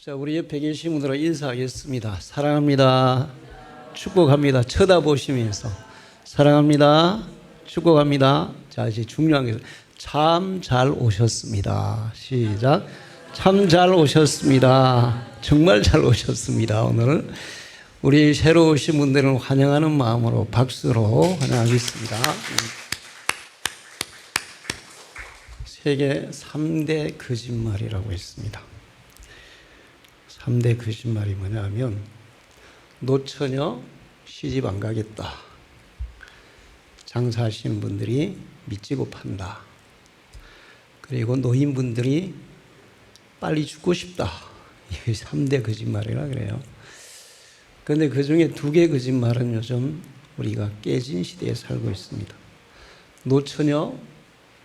자, 우리 옆에 계신 분들과 인사하겠습니다. 사랑합니다. 축복합니다. 쳐다보시면서 사랑합니다. 축복합니다. 자, 이제 중요한 게 참 잘 오셨습니다. 시작. 참 잘 오셨습니다. 정말 잘 오셨습니다. 오늘 우리 새로 오신 분들은 환영하는 마음으로 박수로 환영하겠습니다. 세계 3대 거짓말이라고 있습니다. 3대 거짓말이 뭐냐면 노처녀 시집 안 가겠다. 장사하시는 분들이 미치고 판다. 그리고 노인분들이 빨리 죽고 싶다. 이게 3대 거짓말이라 그래요. 그런데 그 중에 2개 거짓말은 요즘 우리가 깨진 시대에 살고 있습니다. 노처녀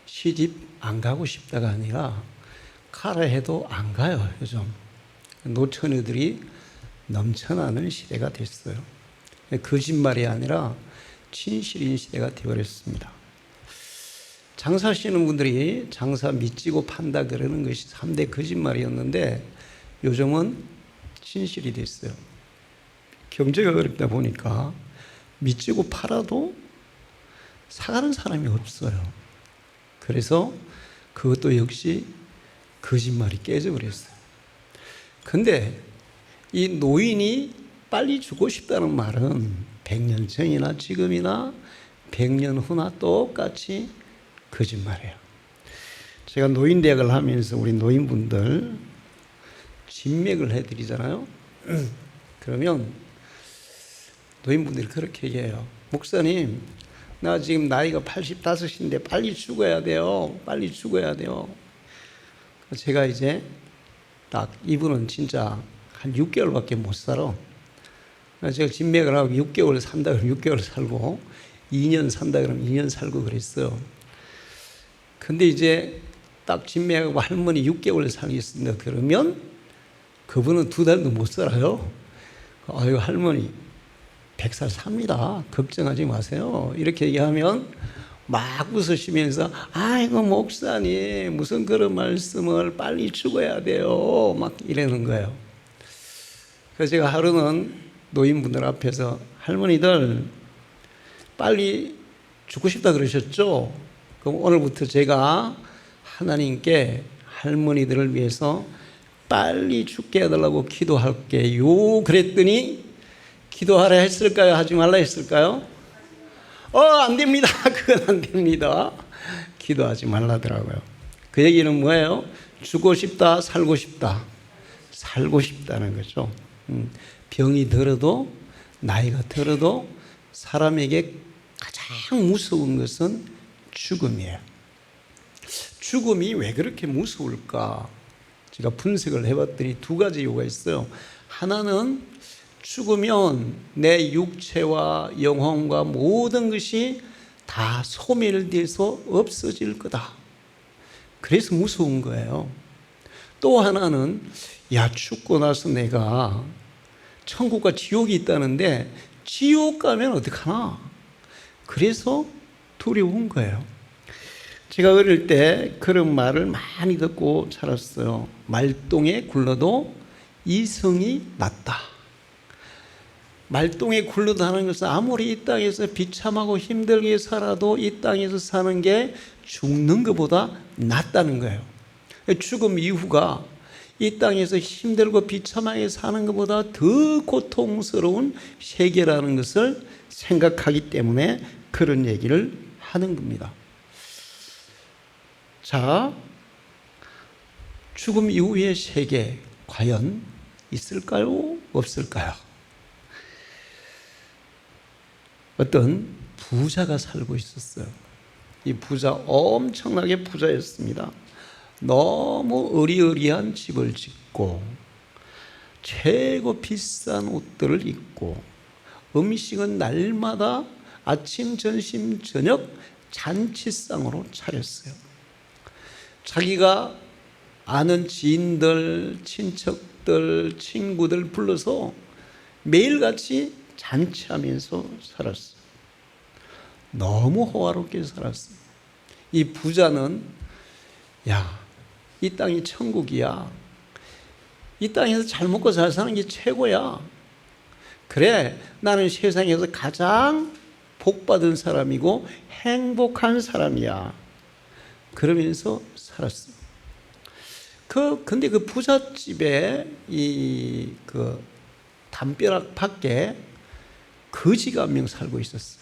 시집 안 가고 싶다가 아니라 가라 해도 안 가요, 요즘. 노처녀들이 넘쳐나는 시대가 됐어요. 거짓말이 아니라 진실인 시대가 되어버렸습니다. 장사하시는 분들이 장사 미치고 판다 그러는 것이 3대 거짓말이었는데 요즘은 진실이 됐어요. 경제가 어렵다 보니까 미치고 팔아도 사가는 사람이 없어요. 그래서 그것도 역시 거짓말이 깨져버렸어요. 근데 이 노인이 빨리 죽고 싶다는 말은 100년 전이나 지금이나 100년 후나 똑같이 거짓말이에요. 제가 노인대학을 하면서 우리 노인분들 진맥을 해드리잖아요. 그러면 노인분들이 그렇게 얘기해요. 목사님, 나 지금 나이가 85인데 빨리 죽어야 돼요. 빨리 죽어야 돼요. 제가 이제 딱 이분은 진짜 한 6개월밖에 못 살아. 제가 진맥을 하고 6개월 산다 그러면 6개월 살고 2년 산다 그러면 2년 살고 그랬어요. 근데 이제 딱 진맥하고 할머니 6개월 살겠습니다. 그러면 그분은 2달도 못 살아요. 아유, 할머니 100살 삽니다. 걱정하지 마세요. 이렇게 얘기하면 막 웃으시면서 아이고 목사님 무슨 그런 말씀을 빨리 죽어야 돼요. 막 이러는 거예요. 그래서 제가 하루는 노인분들 앞에서 할머니들 빨리 죽고 싶다 그러셨죠? 그럼 오늘부터 제가 하나님께 할머니들을 위해서 빨리 죽게 해달라고 기도할게요. 그랬더니 기도하라 했을까요? 하지 말라 했을까요? 안 됩니다. 그건 안 됩니다. 기도하지 말라더라고요. 그 얘기는 뭐예요? 죽고 싶다, 살고 싶다. 살고 싶다는 거죠. 병이 들어도 나이가 들어도 사람에게 가장 무서운 것은 죽음이에요. 죽음이 왜 그렇게 무서울까? 제가 분석을 해봤더니 2가지 이유가 있어요. 하나는 죽으면 내 육체와 영혼과 모든 것이 다 소멸돼서 없어질 거다. 그래서 무서운 거예요. 또 하나는 죽고 나서 내가 천국과 지옥이 있다는데 지옥 가면 어떡하나? 그래서 두려운 거예요. 제가 어릴 때 그런 말을 많이 듣고 자랐어요. 말똥에 굴러도 이성이 낫다. 말똥에 굴러다니는 것은 아무리 이 땅에서 비참하고 힘들게 살아도 이 땅에서 사는 게 죽는 것보다 낫다는 거예요. 죽음 이후가 이 땅에서 힘들고 비참하게 사는 것보다 더 고통스러운 세계라는 것을 생각하기 때문에 그런 얘기를 하는 겁니다. 자, 죽음 이후의 세계 과연 있을까요? 없을까요? 어떤 부자가 살고 있었어요. 이 부자 엄청나게 부자였습니다. 너무 의리의리한 집을 짓고 최고 비싼 옷들을 입고 음식은 날마다 아침, 점심, 저녁 잔치상으로 차렸어요. 자기가 아는 지인들, 친척들, 친구들 불러서 매일같이 잔치하면서 살았어요. 너무 호화롭게 살았어요. 이 부자는 이 땅이 천국이야. 이 땅에서 잘 먹고 잘 사는 게 최고야. 그래, 나는 세상에서 가장 복받은 사람이고 행복한 사람이야. 그러면서 살았어. 근데 그 부잣집에 그 담벼락 밖에 거지가 한 명 살고 있었어.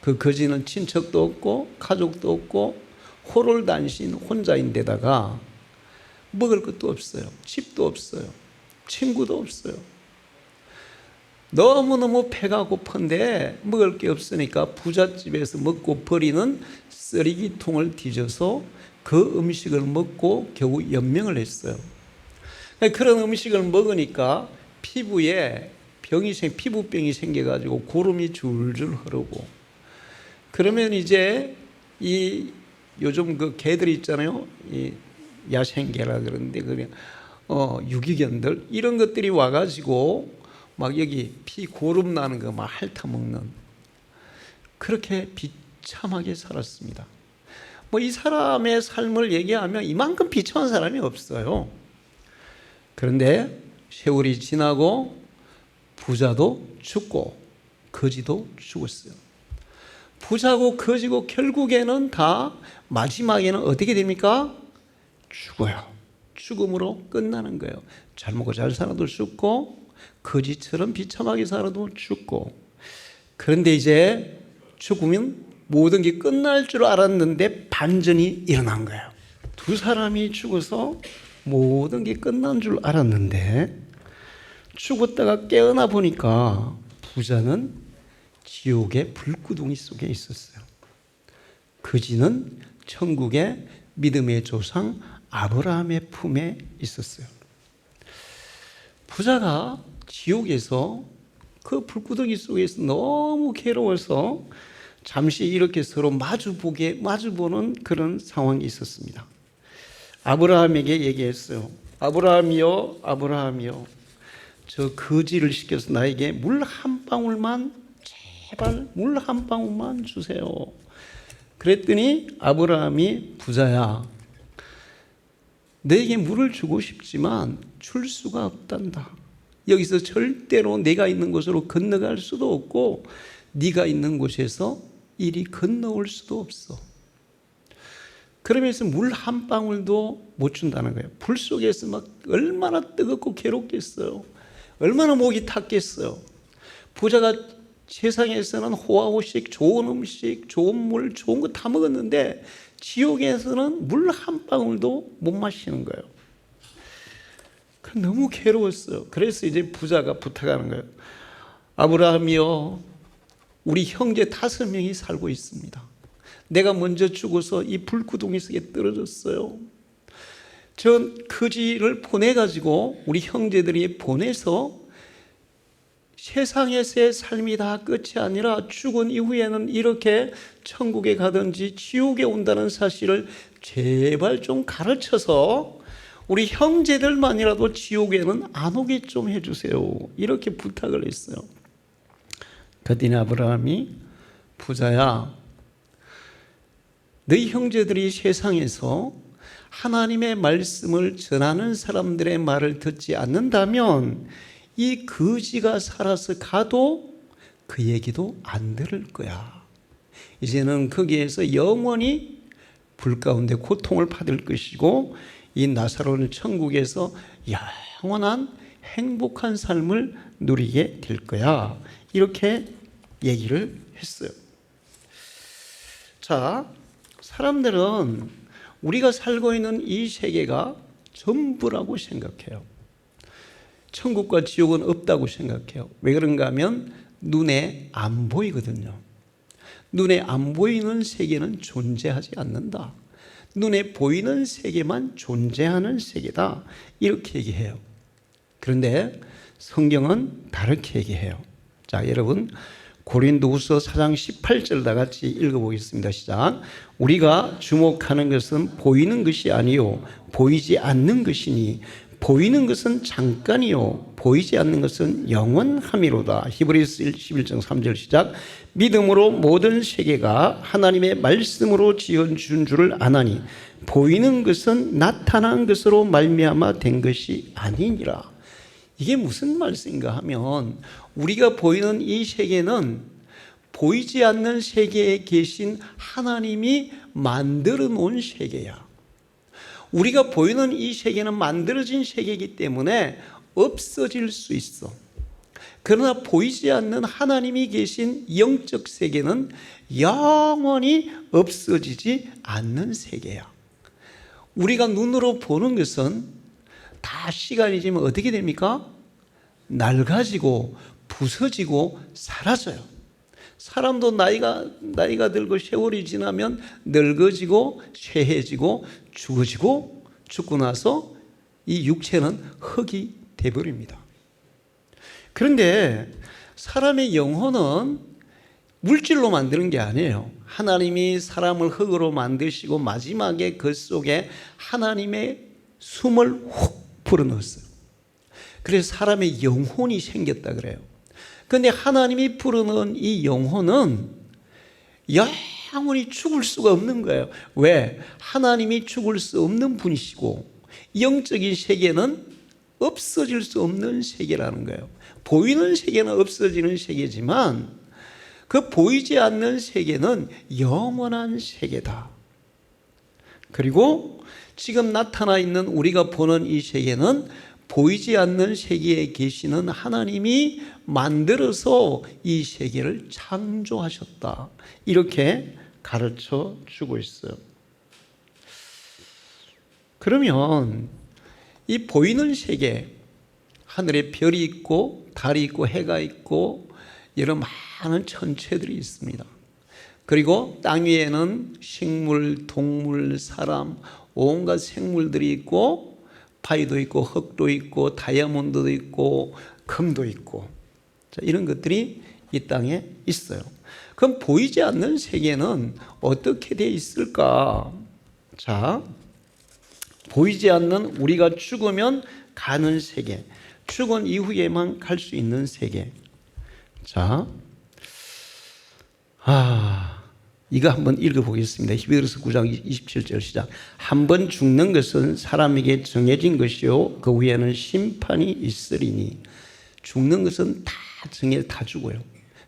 그 거지는 친척도 없고 가족도 없고 호롤단신 혼자인데다가 먹을 것도 없어요. 집도 없어요. 친구도 없어요. 너무너무 배가 고픈데 먹을 게 없으니까 부잣집에서 먹고 버리는 쓰레기통을 뒤져서 그 음식을 먹고 겨우 연명을 했어요. 그런 음식을 먹으니까 피부에 피부병이 생겨가지고 고름이 줄줄 흐르고, 그러면 이제 요즘 그 개들 있잖아요. 이 야생개라 그러는데 그냥 유기견들 이런 것들이 와가지고 막 여기 피 고름 나는 거 막 핥아먹는, 그렇게 비참하게 살았습니다. 뭐 이 사람의 삶을 얘기하면 이만큼 비참한 사람이 없어요. 그런데 세월이 지나고 부자도 죽고 거지도 죽었어요. 부자고 거지고 결국에는 다 마지막에는 어떻게 됩니까? 죽어요. 죽음으로 끝나는 거예요. 잘 먹고 잘 살아도 죽고 거지처럼 비참하게 살아도 죽고. 그런데 이제 죽으면 모든 게 끝날 줄 알았는데 반전이 일어난 거예요. 두 사람이 죽어서 모든 게 끝난 줄 알았는데 죽었다가 깨어나 보니까 부자는 지옥의 불구덩이 속에 있었어요. 거지는 천국의 믿음의 조상 아브라함의 품에 있었어요. 부자가 지옥에서 그 불구덩이 속에서 너무 괴로워서 잠시 이렇게 서로 마주보는 그런 상황이 있었습니다. 아브라함에게 얘기했어요. 아브라함이요, 아브라함이요, 저 거지를 시켜서 나에게 물 한 방울만, 제발 물 한 방울만 주세요. 그랬더니 아브라함이, 부자야, 너에게 물을 주고 싶지만 줄 수가 없단다. 여기서 절대로 내가 있는 곳으로 건너갈 수도 없고 네가 있는 곳에서 이리 건너올 수도 없어. 그러면서 물 한 방울도 못 준다는 거예요. 불 속에서 막 얼마나 뜨겁고 괴롭겠어요. 얼마나 목이 탔겠어요. 부자가 세상에서는 호화호식, 좋은 음식, 좋은 물, 좋은 거 다 먹었는데 지옥에서는 물 한 방울도 못 마시는 거예요. 너무 괴로웠어요. 그래서 이제 부자가 부탁하는 거예요. 아브라함이요, 우리 형제 5명이 살고 있습니다. 내가 먼저 죽어서 이 불구덩이 속에 떨어졌어요. 저 거지를 보내가지고 우리 형제들이 보내서 세상에서의 삶이 다 끝이 아니라 죽은 이후에는 이렇게 천국에 가든지 지옥에 온다는 사실을 제발 좀 가르쳐서 우리 형제들만이라도 지옥에는 안 오게 좀 해주세요. 이렇게 부탁을 했어요. 그랬더니 아브라함이, 부자야, 너희 형제들이 세상에서 하나님의 말씀을 전하는 사람들의 말을 듣지 않는다면 이 거지가 살아서 가도 그 얘기도 안 들을 거야. 이제는 거기에서 영원히 불 가운데 고통을 받을 것이고 이 나사로는 천국에서 영원한 행복한 삶을 누리게 될 거야. 이렇게 얘기를 했어요. 자, 사람들은 우리가 살고 있는 이 세계가 전부라고 생각해요. 천국과 지옥은 없다고 생각해요. 왜 그런가 하면 눈에 안 보이거든요. 눈에 안 보이는 세계는 존재하지 않는다. 눈에 보이는 세계만 존재하는 세계다. 이렇게 얘기해요. 그런데 성경은 다르게 얘기해요. 자, 여러분 고린도후서 4장 18절 다 같이 읽어보겠습니다. 시작. 우리가 주목하는 것은 보이는 것이 아니요 보이지 않는 것이니 보이는 것은 잠깐이요 보이지 않는 것은 영원함이로다. 히브리서 11장 3절 시작. 믿음으로 모든 세계가 하나님의 말씀으로 지어준 줄을 아나니 보이는 것은 나타난 것으로 말미암아 된 것이 아니니라. 이게 무슨 말씀인가 하면 우리가 보이는 이 세계는 보이지 않는 세계에 계신 하나님이 만들어 놓은 세계야. 우리가 보이는 이 세계는 만들어진 세계이기 때문에 없어질 수 있어. 그러나 보이지 않는 하나님이 계신 영적 세계는 영원히 없어지지 않는 세계야. 우리가 눈으로 보는 것은 다 시간이 지면 어떻게 됩니까? 낡아지고 부서지고 사라져요. 사람도 나이가 들고 세월이 지나면 늙어지고 쇠해지고 죽어지고 죽고 나서 이 육체는 흙이 돼버립니다. 그런데 사람의 영혼은 물질로 만드는 게 아니에요. 하나님이 사람을 흙으로 만드시고 마지막에 그 속에 하나님의 숨을 훅 불어넣었어요. 그래서 사람의 영혼이 생겼다 그래요. 그런데 하나님이 불어넣은 이 영혼은 영원히 죽을 수가 없는 거예요. 왜? 하나님이 죽을 수 없는 분이시고 영적인 세계는 없어질 수 없는 세계라는 거예요. 보이는 세계는 없어지는 세계지만 그 보이지 않는 세계는 영원한 세계다. 그리고 지금 나타나 있는 우리가 보는 이 세계는 보이지 않는 세계에 계시는 하나님이 만들어서 이 세계를 창조하셨다. 이렇게 가르쳐 주고 있어요. 그러면 이 보이는 세계, 하늘에 별이 있고 달이 있고 해가 있고 여러 많은 천체들이 있습니다. 그리고 땅 위에는 식물, 동물, 사람, 온갖 생물들이 있고 바위도 있고 흙도 있고 다이아몬드도 있고 금도 있고 이런 것들이 이 땅에 있어요. 그럼 보이지 않는 세계는 어떻게 되어 있을까? 자, 보이지 않는 우리가 죽으면 가는 세계, 죽은 이후에만 갈 수 있는 세계. 자, 이거 한번 읽어보겠습니다. 히브리서 9장 27절 시작. 한 번 죽는 것은 사람에게 정해진 것이요 그 후에는 심판이 있으리니. 죽는 것은 다 죽어요.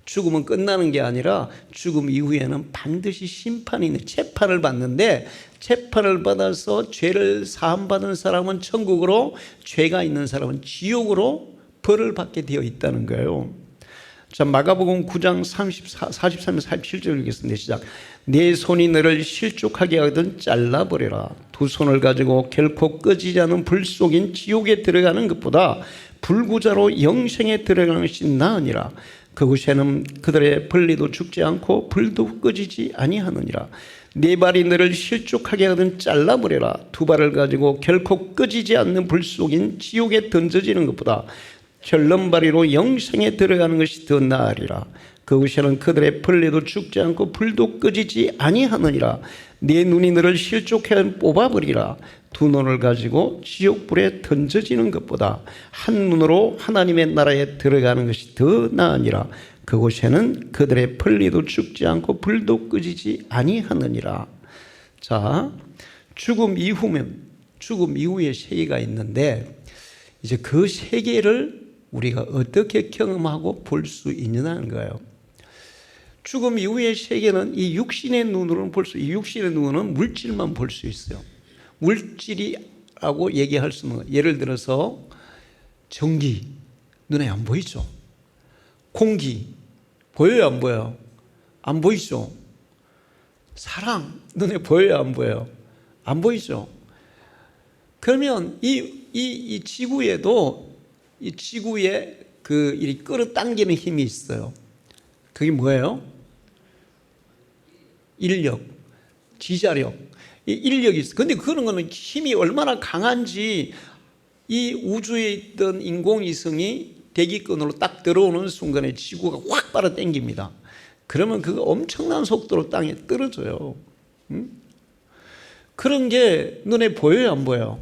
죽으면 끝나는 게 아니라 죽음 이후에는 반드시 심판이 있는, 재판을 받는데 재판을 받아서 죄를 사함받은 사람은 천국으로, 죄가 있는 사람은 지옥으로 벌을 받게 되어 있다는 거예요. 자, 마가복음 9장 43절 47절 읽겠습니다. 시작. 내 손이 너를 실족하게 하거든 잘라버려라. 두 손을 가지고 결코 꺼지지 않은 불 속인 지옥에 들어가는 것보다 불구자로 영생에 들어가는 것이 나으니라. 그곳에는 그들의 벌레도 죽지 않고 불도 꺼지지 아니하느니라. 네 발이 너를 실족하게 하거든 잘라버려라. 두 발을 가지고 결코 꺼지지 않는 불 속인 지옥에 던져지는 것보다 결론발이로 영생에 들어가는 것이 더 나으리라. 그곳에는 그들의 벌레도 죽지 않고 불도 꺼지지 아니하느니라. 네 눈이 너를 실족해 뽑아버리라. 두 눈을 가지고 지옥불에 던져지는 것보다 한 눈으로 하나님의 나라에 들어가는 것이 더 나으니라. 그곳에는 그들의 벌레도 죽지 않고 불도 꺼지지 아니하느니라. 자, 죽음 이후의 세계가 있는데 이제 그 세계를 우리가 어떻게 경험하고 볼 수 있느냐는 거예요. 죽음 이후의 세계는 이 육신의 눈으로는 이 육신의 눈은 물질만 볼 수 있어요. 물질이라고 얘기할 수 있는 거예요. 예를 들어서 전기, 눈에 안 보이죠? 공기, 보여요, 안 보여요? 안 보이죠? 사랑, 눈에 보여요, 안 보여요? 안 보이죠? 그러면 이 지구에도 이 지구에 이 끌어당기는 힘이 있어요. 그게 뭐예요? 인력, 지자력. 이 인력이 있어요. 근데 그런 거는 힘이 얼마나 강한지 이 우주에 있던 인공위성이 대기권으로 딱 들어오는 순간에 지구가 확 빨아당깁니다. 그러면 그 엄청난 속도로 땅에 떨어져요. 그런 게 눈에 보여요, 안 보여요?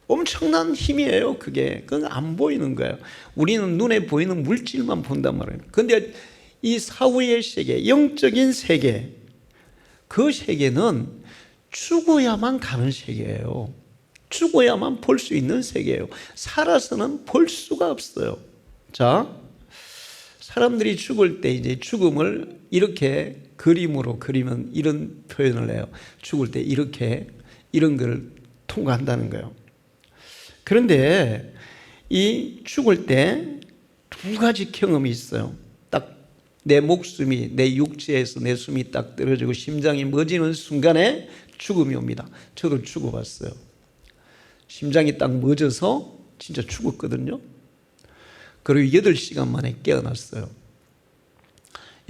엄청난 힘이에요. 그건 안 보이는 거예요. 우리는 눈에 보이는 물질만 본단 말이에요. 그런데 이 사후의 세계, 영적인 세계, 그 세계는 죽어야만 가는 세계예요. 죽어야만 볼 수 있는 세계예요. 살아서는 볼 수가 없어요. 자, 사람들이 죽을 때 이제 죽음을 이렇게 그림으로 그리면 이런 표현을 해요. 죽을 때 이렇게 이런 걸 통과한다는 거예요. 그런데 이 죽을 때 두 가지 경험이 있어요. 딱 내 목숨이, 내 육체에서 내 숨이 딱 떨어지고 심장이 멎이는 순간에 죽음이 옵니다. 저도 죽어봤어요. 심장이 딱 멎어서 진짜 죽었거든요. 그리고 8시간 만에 깨어났어요.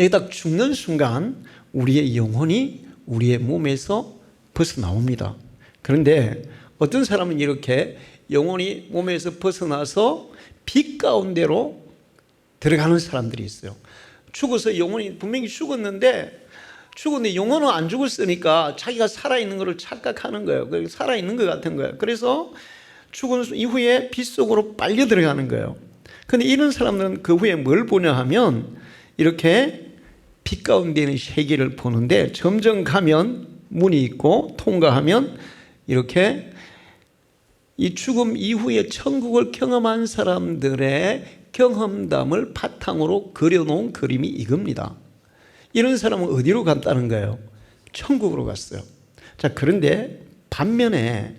여기 딱 죽는 순간 우리의 영혼이 우리의 몸에서 벗어나옵니다. 그런데 어떤 사람은 이렇게 영혼이 몸에서 벗어나서 빛 가운데로 들어가는 사람들이 있어요. 죽어서 영혼이 분명히 죽었는데 영혼은 안 죽었으니까 자기가 살아있는 것을 착각하는 거예요. 살아있는 것 같은 거예요. 그래서 죽은 이후에 빛 속으로 빨려 들어가는 거예요. 그런데 이런 사람들은 그 후에 뭘 보냐 하면 이렇게 빛 가운데 있는 세계를 보는데 점점 가면 문이 있고 통과하면 이렇게 이 죽음 이후에 천국을 경험한 사람들의 경험담을 바탕으로 그려놓은 그림이 이겁니다. 이런 사람은 어디로 갔다는 거예요? 천국으로 갔어요. 자, 그런데 반면에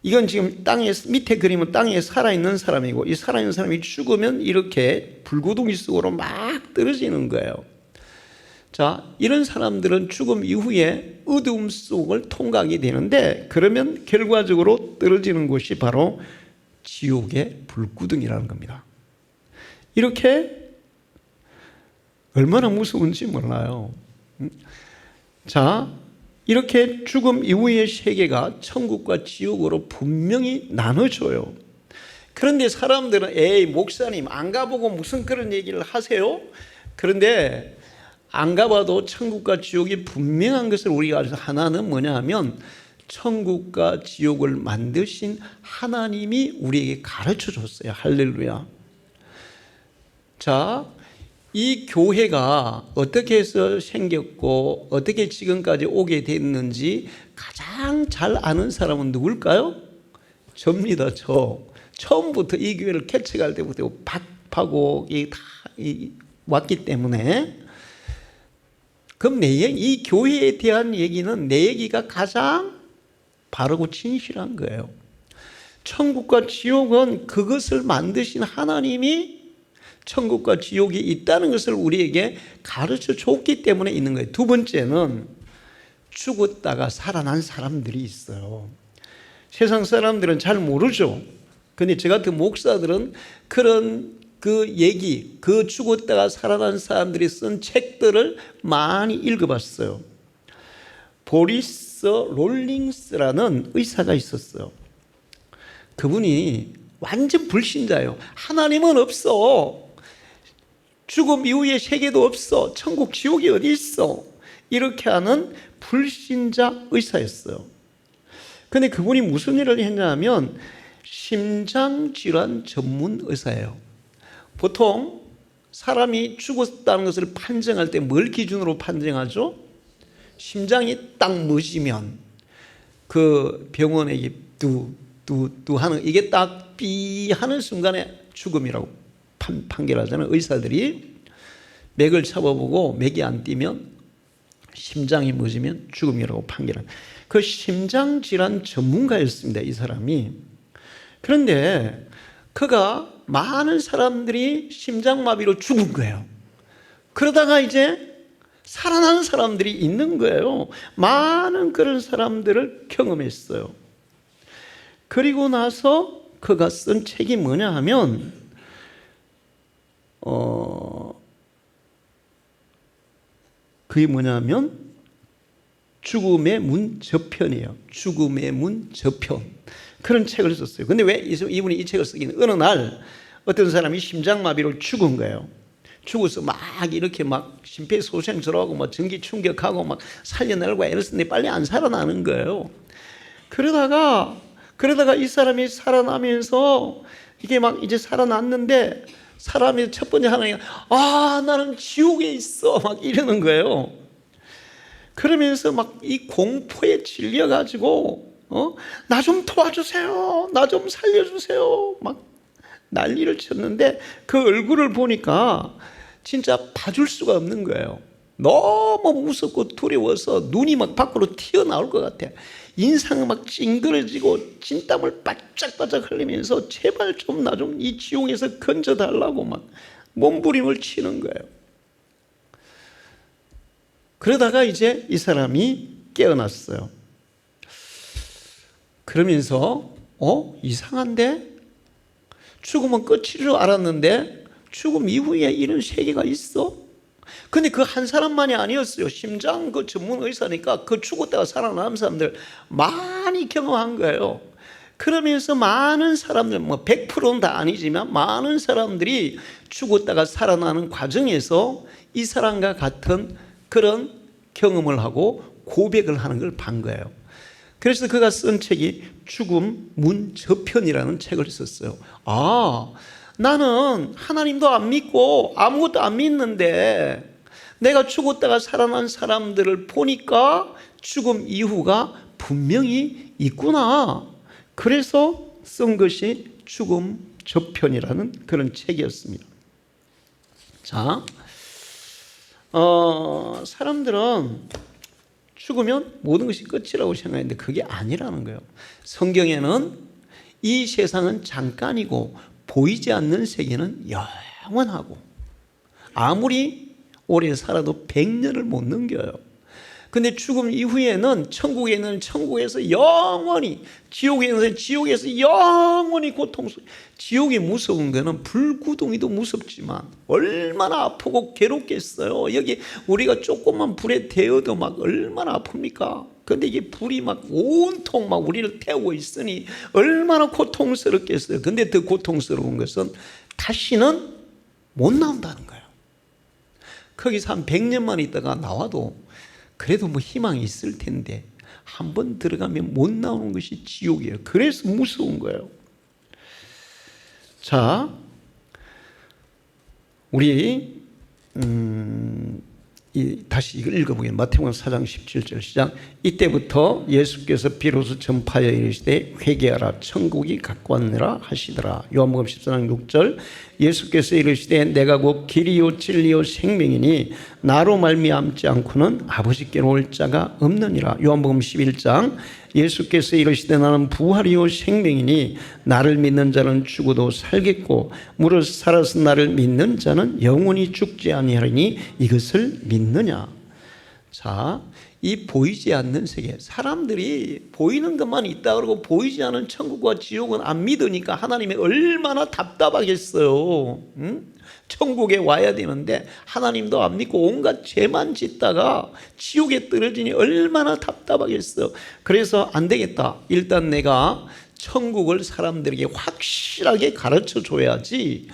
이건 지금 밑에 그림은 땅에 살아있는 사람이고 이 살아있는 사람이 죽으면 이렇게 불구덩이 속으로 막 떨어지는 거예요. 자, 이런 사람들은 죽음 이후에 어두움 속을 통과하게 되는데 그러면 결과적으로 떨어지는 곳이 바로 지옥의 불구덩이라는 겁니다. 이렇게 얼마나 무서운지 몰라요. 자, 이렇게 죽음 이후의 세계가 천국과 지옥으로 분명히 나눠져요. 그런데 사람들은 에이 목사님 안 가보고 무슨 그런 얘기를 하세요? 그런데 안 가봐도 천국과 지옥이 분명한 것을 우리가 알아서 하나는 뭐냐 하면 천국과 지옥을 만드신 하나님이 우리에게 가르쳐 줬어요. 할렐루야. 자, 이 교회가 어떻게 해서 생겼고 어떻게 지금까지 오게 됐는지 가장 잘 아는 사람은 누굴까요? 접니다. 처음부터 이 교회를 개척할 때부터 박파고 다 왔기 때문에 그럼 이 교회에 대한 얘기는 내 얘기가 가장 바르고 진실한 거예요. 천국과 지옥은 그것을 만드신 하나님이 천국과 지옥이 있다는 것을 우리에게 가르쳐 줬기 때문에 있는 거예요. 두 번째는 죽었다가 살아난 사람들이 있어요. 세상 사람들은 잘 모르죠. 근데 저 같은 목사들은 그런 그 얘기, 그 죽었다가 살아난 사람들이 쓴 책들을 많이 읽어봤어요. 보리스 롤링스라는 의사가 있었어요. 그분이 완전 불신자예요. 하나님은 없어. 죽음 이후에 세계도 없어. 천국 지옥이 어디 있어. 이렇게 하는 불신자 의사였어요. 그런데 그분이 무슨 일을 했냐면 심장질환 전문 의사예요. 보통 사람이 죽었다는 것을 판정할 때 뭘 기준으로 판정하죠? 심장이 딱 멎으면 그 병원에 뚜 하는 이게 딱 삐 하는 순간에 죽음이라고 판결하잖아요. 의사들이 맥을 잡아보고 맥이 안 뛰면 심장이 멎으면 죽음이라고 판결한 그 심장질환 전문가였습니다. 이 사람이. 그런데 그가 많은 사람들이 심장마비로 죽은 거예요. 그러다가 이제 살아난 사람들이 있는 거예요. 많은 그런 사람들을 경험했어요. 그리고 나서 그가 쓴 책이 뭐냐 하면 그게 뭐냐면 죽음의 문 저편이에요. 죽음의 문 저편. 그런 책을 썼어요. 근데 왜 이분이 이 책을 쓰기는 어느 날 어떤 사람이 심장마비로 죽은 거예요. 죽어서 막 이렇게 막 심폐소생술하고 막 전기 충격하고 막 살려내려고 애를 쓰는데 빨리 안 살아나는 거예요. 그러다가 그러다가 이 사람이 살아나면서 이게 막 이제 살아났는데 사람이 첫 번째 하나님, 나는 지옥에 있어 막 이러는 거예요. 그러면서 막 이 공포에 질려가지고 나 좀 도와주세요, 나 좀 살려주세요 막 난리를 쳤는데 그 얼굴을 보니까 진짜 봐줄 수가 없는 거예요. 너무 무섭고 두려워서 눈이 막 밖으로 튀어나올 것 같아. 인상이 막 찡그러지고 진땀을 바짝바짝 흘리면서 제발 좀 나 좀 이 지옥에서 건져달라고 막 몸부림을 치는 거예요. 그러다가 이제 이 사람이 깨어났어요. 그러면서 이상한데? 죽으면 끝인 줄 알았는데 죽음 이후에 이런 세계가 있어? 근데 그 한 사람만이 아니었어요. 심장 그 전문 의사니까 그 죽었다가 살아남은 사람들 많이 경험한 거예요. 그러면서 많은 사람들, 100%는 다 아니지만 많은 사람들이 죽었다가 살아나는 과정에서 이 사람과 같은 그런 경험을 하고 고백을 하는 걸 본 거예요. 그래서 그가 쓴 책이 죽음 문 저편이라는 책을 썼어요. 나는 하나님도 안 믿고 아무것도 안 믿는데 내가 죽었다가 살아난 사람들을 보니까 죽음 이후가 분명히 있구나. 그래서 쓴 것이 죽음 저편이라는 그런 책이었습니다. 자, 사람들은 죽으면 모든 것이 끝이라고 생각했는데 그게 아니라는 거예요. 성경에는 이 세상은 잠깐이고 보이지 않는 세계는 영원하고 아무리 오래 살아도 100년을 못 넘겨요. 근데 죽음 이후에는 천국에 있는 천국에서 영원히, 지옥에 있는 지옥에서 영원히 고통스러워. 지옥이 무서운 거는 불구덩이도 무섭지만 얼마나 아프고 괴롭겠어요. 여기 우리가 조금만 불에 데워도 막 얼마나 아픕니까? 근데 이게 불이 막 온통 막 우리를 태우고 있으니 얼마나 고통스럽겠어요. 근데 더 고통스러운 것은 다시는 못 나온다는 거예요. 거기서 한 100년만 있다가 나와도 그래도 뭐 희망이 있을 텐데 한번 들어가면 못 나오는 것이 지옥이에요. 그래서 무서운 거예요. 자, 우리 다시 이걸 읽어보겠습니다. 마태복음 4장 17절 시작. 이때부터 예수께서 비로소 전파하여 이르시되 회개하라 천국이 가까웠느라 하시더라. 요한복음 14장 6절 예수께서 이르시되 내가 곧 길이요 진리요 생명이니 나로 말미암지 않고는 아버지께로 올 자가 없느니라. 요한복음 11장 예수께서 이르시되 나는 부활이요 생명이니 나를 믿는 자는 죽어도 살겠고 무릇 살아서 나를 믿는 자는 영원히 죽지 아니하리니 이것을 믿느냐. 자, 이 보이지 않는 세계, 사람들이 보이는 것만 있다 그러고 보이지 않은 천국과 지옥은 안 믿으니까 하나님이 얼마나 답답하겠어요. 천국에 와야 되는데 하나님도 안 믿고 온갖 죄만 짓다가 지옥에 떨어지니 얼마나 답답하겠어요. 그래서 안 되겠다. 일단 내가 천국을 사람들에게 확실하게 가르쳐 줘야지.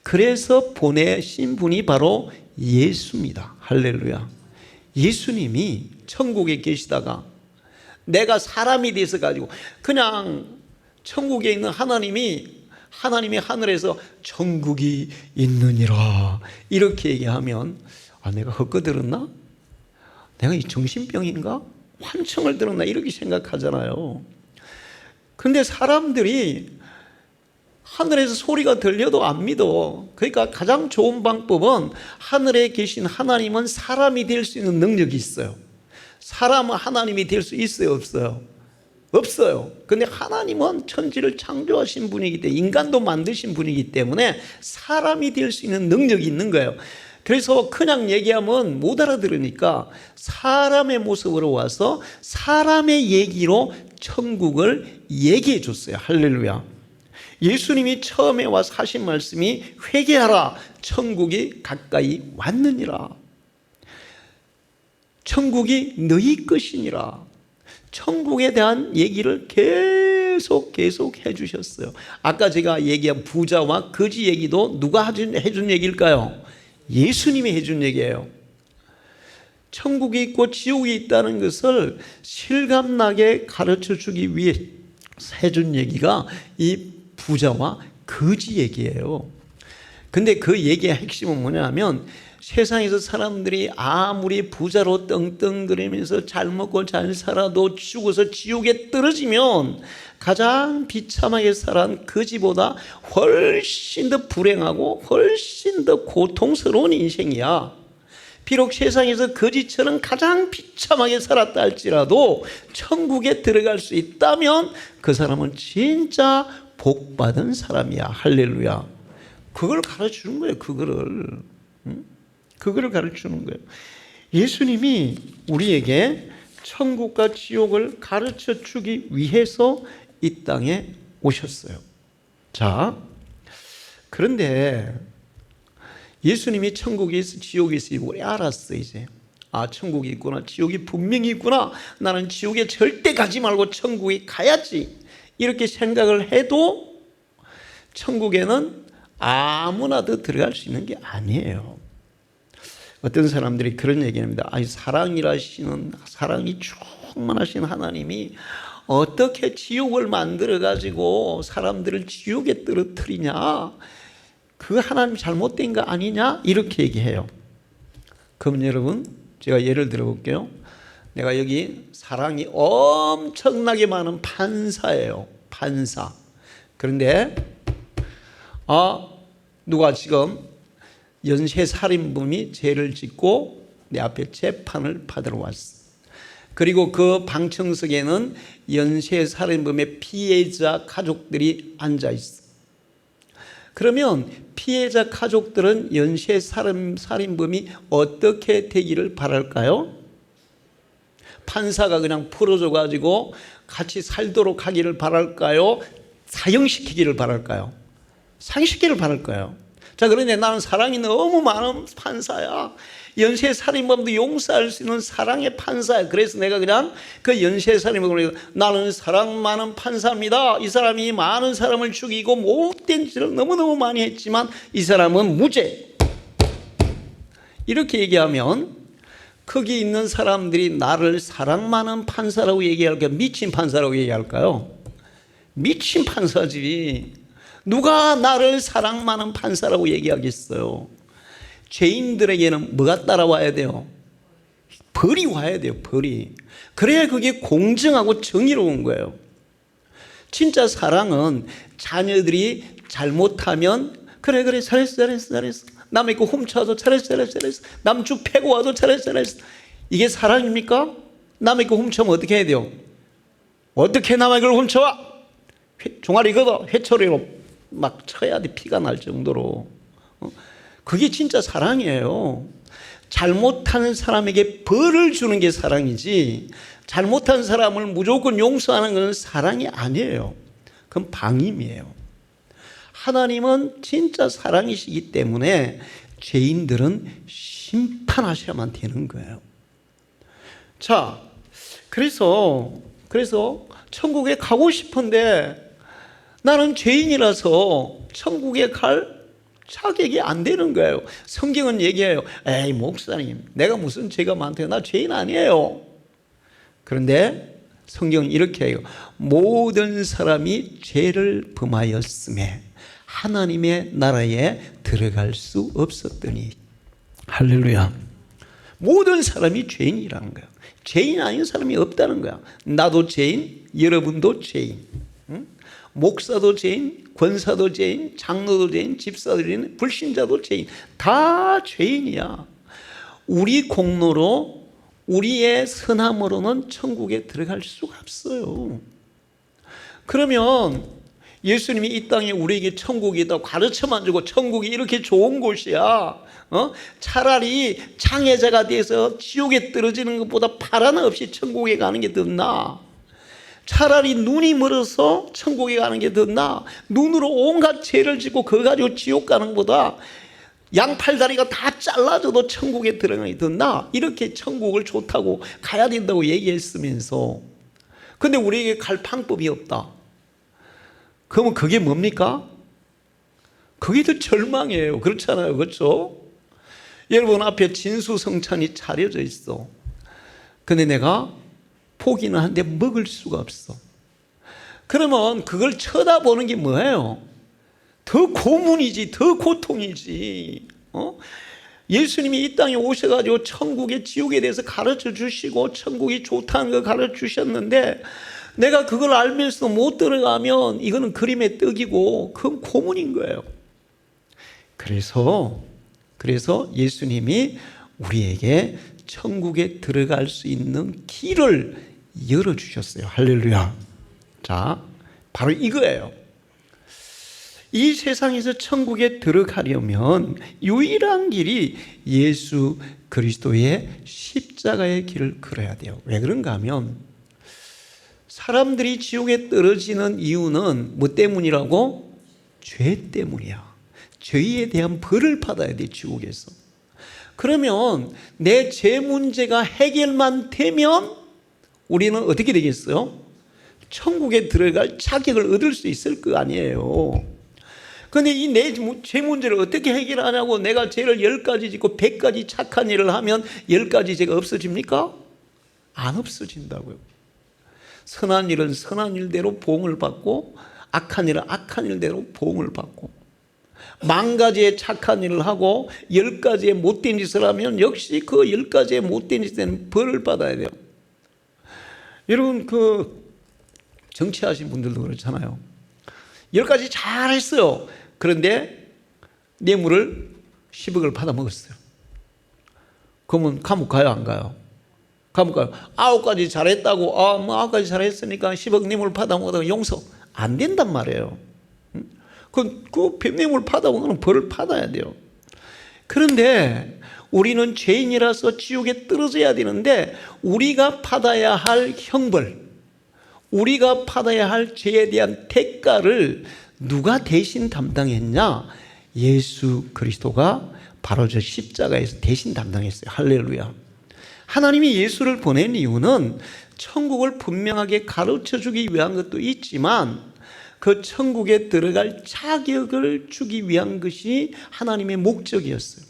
그래서 보내신 분이 바로 예수입니다. 할렐루야. 예수님이 천국에 계시다가 내가 사람이 돼서 가지고 그냥 천국에 있는 하나님이 하늘에서 천국이 있느니라 이렇게 얘기하면 내가 헛거들었나? 내가 이 정신병인가? 환청을 들었나? 이렇게 생각하잖아요. 근데 사람들이 하늘에서 소리가 들려도 안 믿어. 그러니까 가장 좋은 방법은 하늘에 계신 하나님은 사람이 될 수 있는 능력이 있어요. 사람은 하나님이 될 수 있어요, 없어요? 없어요. 근데 하나님은 천지를 창조하신 분이기 때문에 인간도 만드신 분이기 때문에 사람이 될 수 있는 능력이 있는 거예요. 그래서 그냥 얘기하면 못 알아들으니까 사람의 모습으로 와서 사람의 얘기로 천국을 얘기해 줬어요. 할렐루야. 예수님이 처음에 와서 하신 말씀이 회개하라 천국이 가까이 왔느니라. 천국이 너희 것이니라. 천국에 대한 얘기를 계속 해주셨어요. 아까 제가 얘기한 부자와 거지 얘기도 누가 해준 얘기일까요? 예수님이 해준 얘기예요. 천국이 있고 지옥이 있다는 것을 실감나게 가르쳐 주기 위해 해준 얘기가 이 부자와 거지 얘기예요. 근데 그 얘기의 핵심은 뭐냐면 세상에서 사람들이 아무리 부자로 떵떵거리면서 잘 먹고 잘 살아도 죽어서 지옥에 떨어지면 가장 비참하게 살아온 거지보다 훨씬 더 불행하고 훨씬 더 고통스러운 인생이야. 비록 세상에서 거지처럼 가장 비참하게 살았다 할지라도 천국에 들어갈 수 있다면 그 사람은 진짜 복받은 사람이야. 할렐루야. 그걸 가르치는 거예요. 그거를 가르치는 거예요. 예수님이 우리에게 천국과 지옥을 가르쳐 주기 위해서 이 땅에 오셨어요. 자, 그런데 예수님이 천국이 있어 지옥이 있어 우리 알았어. 이제 천국이 있구나, 지옥이 분명히 있구나, 나는 지옥에 절대 가지 말고 천국에 가야지, 이렇게 생각을 해도 천국에는 아무나도 들어갈 수 있는 게 아니에요. 어떤 사람들이 그런 얘기합니다. 사랑이 충만하신 하나님이 어떻게 지옥을 만들어 가지고 사람들을 지옥에 떨어뜨리냐, 그 하나님 잘못된 거 아니냐, 이렇게 얘기해요. 그럼 여러분, 제가 예를 들어 볼게요. 내가 여기 사랑이 엄청나게 많은 판사예요. 판사. 그런데 누가 지금 연쇄살인범이 죄를 짓고 내 앞에 재판을 받으러 왔어. 그리고 그 방청석에는 연쇄살인범의 피해자 가족들이 앉아 있어. 그러면 피해자 가족들은 연쇄살인범이 어떻게 되기를 바랄까요? 판사가 그냥 풀어줘 가지고 같이 살도록 하기를 바랄까요? 사형시키기를 바랄까요? 사형시키기를 바랄까요? 자, 그런데 나는 사랑이 너무 많은 판사야. 연쇄살인범도 용서할 수 있는 사랑의 판사야. 그래서 내가 그냥 그 연쇄살인범을, 나는 사랑 많은 판사입니다. 이 사람이 많은 사람을 죽이고 못된 짓을 너무너무 많이 했지만 이 사람은 무죄, 이렇게 얘기하면 거기 있는 사람들이 나를 사랑 많은 판사라고 얘기할까요? 미친 판사라고 얘기할까요? 미친 판사지. 누가 나를 사랑 많은 판사라고 얘기하겠어요? 죄인들에게는 뭐가 따라와야 돼요? 벌이 와야 돼요. 벌이. 그래야 그게 공정하고 정의로운 거예요. 진짜 사랑은 자녀들이 잘못하면 그래 잘했어 남의 거 훔쳐와도 잘했어 남주 패고 와도 잘했어 이게 사랑입니까? 남의 거 훔쳐면 어떻게 해야 돼요? 어떻게 남의 걸 훔쳐와? 종아리 걷어 회초리로 막 쳐야 돼. 피가 날 정도로. 그게 진짜 사랑이에요. 잘못하는 사람에게 벌을 주는 게 사랑이지, 잘못한 사람을 무조건 용서하는 것은 사랑이 아니에요. 그건 방임이에요. 하나님은 진짜 사랑이시기 때문에 죄인들은 심판하셔야만 되는 거예요. 자, 그래서 천국에 가고 싶은데 나는 죄인이라서 천국에 갈 자격이 안 되는 거예요. 성경은 얘기해요. 에이 목사님, 내가 무슨 죄가 많대요? 나 죄인 아니에요. 그런데 성경은 이렇게 해요. 모든 사람이 죄를 범하였음에 하나님의 나라에 들어갈 수 없었더니. 할렐루야. 모든 사람이 죄인이라는 거야. 죄인 아닌 사람이 없다는 거야. 나도 죄인, 여러분도 죄인. 목사도 죄인, 권사도 죄인, 장로도 죄인, 집사도 죄인, 불신자도 죄인. 다 죄인이야. 우리 공로로, 우리의 선함으로는 천국에 들어갈 수가 없어요. 그러면 예수님이 이 땅에 우리에게 천국이 있다고 가르쳐만 주고 천국이 이렇게 좋은 곳이야, 차라리 장애자가 돼서 지옥에 떨어지는 것보다 파란 없이 천국에 가는 게 더 나아. 차라리 눈이 멀어서 천국에 가는 게 더 나아. 눈으로 온갖 죄를 짓고 그거 가지고 지옥 가는 것보다 양팔다리가 다 잘라져도 천국에 들어가는 게 더 나아. 이렇게 천국을 좋다고 가야 된다고 얘기했으면서, 근데 우리에게 갈 방법이 없다. 그러면 그게 뭡니까? 그게 더 절망이에요. 그렇잖아요. 그렇죠? 여러분 앞에 진수성찬이 차려져 있어. 근데 내가 포기는 하는데 먹을 수가 없어. 그러면 그걸 쳐다보는 게 뭐예요? 더 고문이지, 더 고통이지. 예수님이 이 땅에 오셔가지고 천국에 지옥에 대해서 가르쳐 주시고 천국이 좋다는 걸 가르쳐 주셨는데 내가 그걸 알면서도 못 들어가면 이거는 그림의 떡이고 그건 고문인 거예요. 그래서 예수님이 우리에게 천국에 들어갈 수 있는 길을 열어주셨어요. 할렐루야. 자, 바로 이거예요. 이 세상에서 천국에 들어가려면 유일한 길이 예수 그리스도의 십자가의 길을 걸어야 돼요. 왜 그런가 하면 사람들이 지옥에 떨어지는 이유는 뭐 때문이라고? 죄 때문이야. 죄에 대한 벌을 받아야 돼, 지옥에서. 그러면 내 죄 문제가 해결만 되면 우리는 어떻게 되겠어요? 천국에 들어갈 자격을 얻을 수 있을 거 아니에요. 그런데 이 내 죄 문제를 어떻게 해결하냐고 내가 죄를 10가지 짓고 100가지 착한 일을 하면 10가지 죄가 없어집니까? 안 없어진다고요. 선한 일은 선한 일대로 보응을 받고 악한 일은 악한 일대로 보응을 받고 10,000가지의 착한 일을 하고 10가지의 못된 짓을 하면 역시 그 10가지의 못된 짓에는 벌을 받아야 돼요. 여러분 정치하신 분들도 그렇잖아요. 10가지 잘했어요. 그런데 뇌물을 10억을 받아먹었어요. 그러면 감옥 가요, 안 가요? 감옥 가요. 9가지 잘했다고 9가지 잘했으니까 10억 뇌물 받아먹었다고 용서 안 된단 말이에요. 그 뇌물 받아먹으면 벌을 받아야 돼요. 그런데 우리는 죄인이라서 지옥에 떨어져야 되는데 우리가 받아야 할 형벌, 우리가 받아야 할 죄에 대한 대가를 누가 대신 담당했냐? 예수 그리스도가 바로 저 십자가에서 대신 담당했어요. 할렐루야. 하나님이 예수를 보낸 이유는 천국을 분명하게 가르쳐 주기 위한 것도 있지만 그 천국에 들어갈 자격을 주기 위한 것이 하나님의 목적이었어요.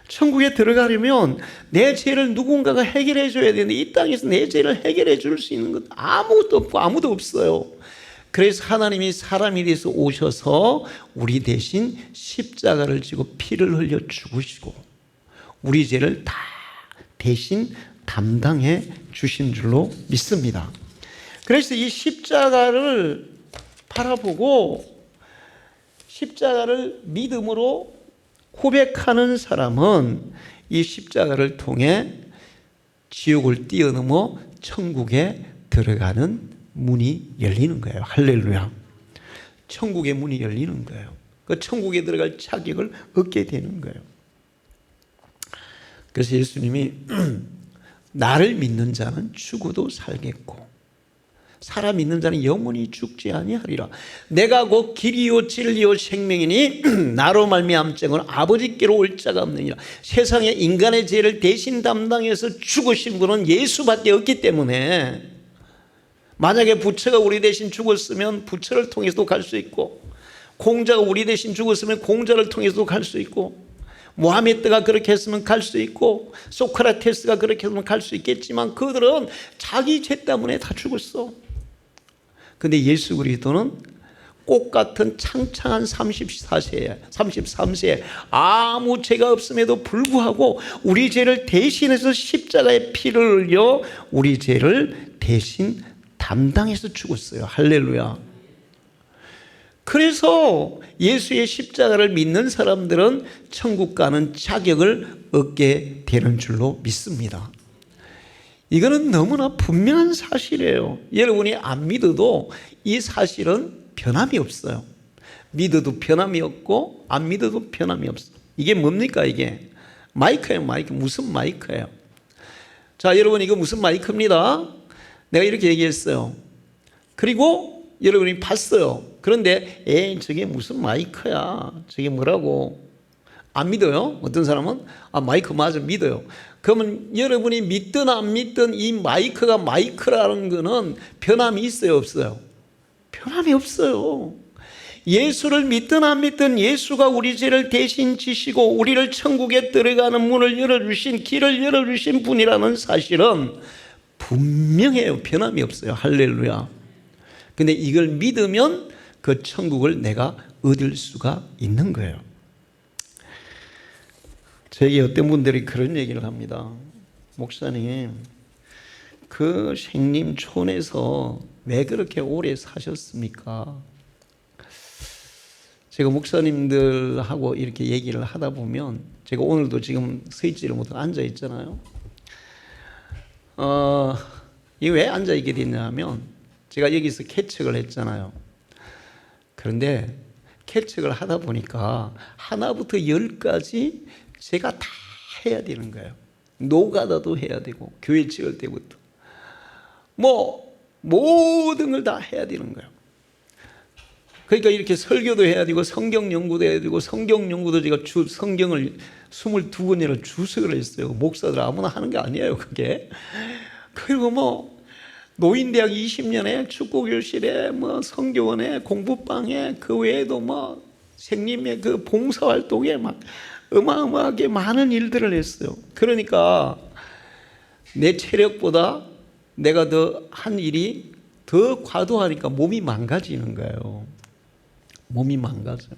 천국에 들어가려면 내 죄를 누군가가 해결해 줘야 되는데 이 땅에서 내 죄를 해결해 줄 수 있는 것 아무것도 없고 아무도 없어요. 그래서 하나님이 사람이 돼서 오셔서 우리 대신 십자가를 지고 피를 흘려 죽으시고 우리 죄를 다 대신 담당해 주신 줄로 믿습니다. 그래서 이 십자가를 바라보고 십자가를 믿음으로 고백하는 사람은 이 십자가를 통해 지옥을 뛰어넘어 천국에 들어가는 문이 열리는 거예요. 할렐루야. 천국의 문이 열리는 거예요. 그 천국에 들어갈 자격을 얻게 되는 거예요. 그래서 예수님이 나를 믿는 자는 죽어도 살겠고 사람 믿는 자는 영원히 죽지 아니하리라. 내가 곧 길이요 진리요 생명이니 나로 말미암자고는 아버지께로 올 자가 없느니라. 세상에 인간의 죄를 대신 담당해서 죽으신 분은 예수밖에 없기 때문에 만약에 부처가 우리 대신 죽었으면 부처를 통해서도 갈 수 있고 공자가 우리 대신 죽었으면 공자를 통해서도 갈 수 있고 모하메드가 그렇게 했으면 갈 수 있고 소크라테스가 그렇게 했으면 갈 수 있겠지만 그들은 자기 죄 때문에 다 죽었어. 근데 예수 그리스도는 꽃 같은 창창한 33세에 아무 죄가 없음에도 불구하고 우리 죄를 대신해서 십자가에 피를 흘려 우리 죄를 대신 담당해서 죽었어요. 할렐루야. 그래서 예수의 십자가를 믿는 사람들은 천국 가는 자격을 얻게 되는 줄로 믿습니다. 이거는 너무나 분명한 사실이에요. 여러분이 안 믿어도 이 사실은 변함이 없어요. 믿어도 변함이 없고 안 믿어도 변함이 없어요. 이게 뭡니까 이게? 마이크예요. 마이크. 무슨 마이크예요? 자, 여러분 이거 무슨 마이크입니다. 내가 이렇게 얘기했어요. 그리고 여러분이 봤어요. 그런데 저게 무슨 마이크야? 저게 뭐라고? 안 믿어요? 어떤 사람은 마이크 맞아 믿어요. 그러면 여러분이 믿든 안 믿든 이 마이크가 마이크라는 거는 변함이 있어요, 없어요? 변함이 없어요. 예수를 믿든 안 믿든 예수가 우리 죄를 대신 지시고 우리를 천국에 들어가는 문을 열어주신 길을 열어주신 분이라는 사실은 분명해요. 변함이 없어요. 할렐루야. 근데 이걸 믿으면 그 천국을 내가 얻을 수가 있는 거예요. 저에게 어떤 분들이 그런 얘기를 합니다. 목사님, 그 생림촌에서 왜 그렇게 오래 사셨습니까? 제가 목사님들하고 이렇게 얘기를 하다 보면, 제가 오늘도 지금 서 있지를 못하고 앉아 있잖아요. 이게 왜 앉아 있게 됐냐 하면, 제가 여기서 개척을 했잖아요. 그런데 개척을 하다 보니까 하나부터 10까지 제가 다 해야 되는 거예요. 노가다도 해야 되고, 교회 지을 때부터 모든 걸 다 해야 되는 거예요. 그러니까 이렇게 설교도 해야 되고, 성경 연구도 해야 되고, 성경 연구도 제가 성경을 22권이나 주석을 했어요. 목사들 아무나 하는 게 아니에요, 그게. 그리고 노인대학 20년에 축구교실에 성교원에 공부방에 그 외에도 생님의 그 봉사활동에 어마어마하게 많은 일들을 했어요. 그러니까 내 체력보다 내가 더 한 일이 더 과도하니까 몸이 망가지는 거예요. 몸이 망가져요.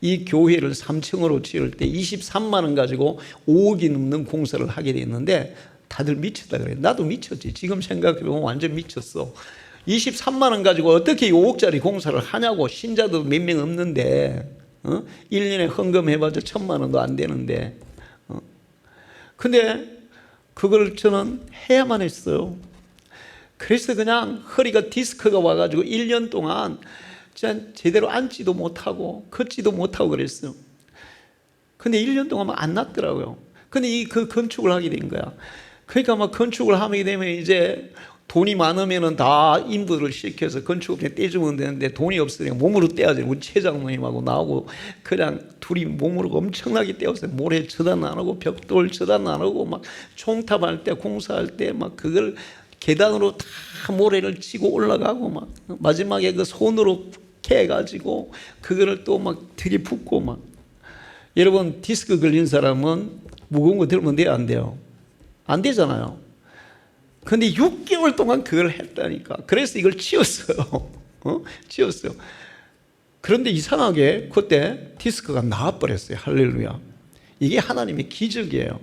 이 교회를 3층으로 지을 때 23만 원 가지고 5억이 넘는 공사를 하게 됐는데 다들 미쳤다 그래요. 나도 미쳤지. 지금 생각해보면 완전 미쳤어. 23만 원 가지고 어떻게 5억짜리 공사를 하냐고. 신자도 몇 명 없는데 1년에 헌금해봐도 1,000만 원도 안 되는데 근데 그걸 저는 해야만 했어요. 그래서 그냥 허리가 디스크가 와가지고 1년 동안 제대로 앉지도 못하고 걷지도 못하고 그랬어요. 근데 1년 동안 안 낫더라고요. 근데 그 건축을 하게 된 거야. 그러니까 건축을 하게 되면 이제 돈이 많으면은 다 인부를 시켜서 건축업체 떼주면 되는데 돈이 없으니까 몸으로 떼야지. 우리 최장로님하고 나하고 그냥 둘이 몸으로 엄청나게 떼었어요. 모래 처단 안 하고 벽돌 처단 안 하고 총탑할 때 공사할 때 그걸 계단으로 다 모래를 치고 올라가고 마지막에 그 손으로 캐가지고 그거를 또 들이붓고 여러분 디스크 걸린 사람은 무거운 거 들면 돼요, 안 돼요? 안 되잖아요. 근데 6개월 동안 그걸 했다니까. 그래서 이걸 치웠어요. 치웠어요. 그런데 이상하게 그때 디스크가 나와버렸어요. 할렐루야. 이게 하나님의 기적이에요.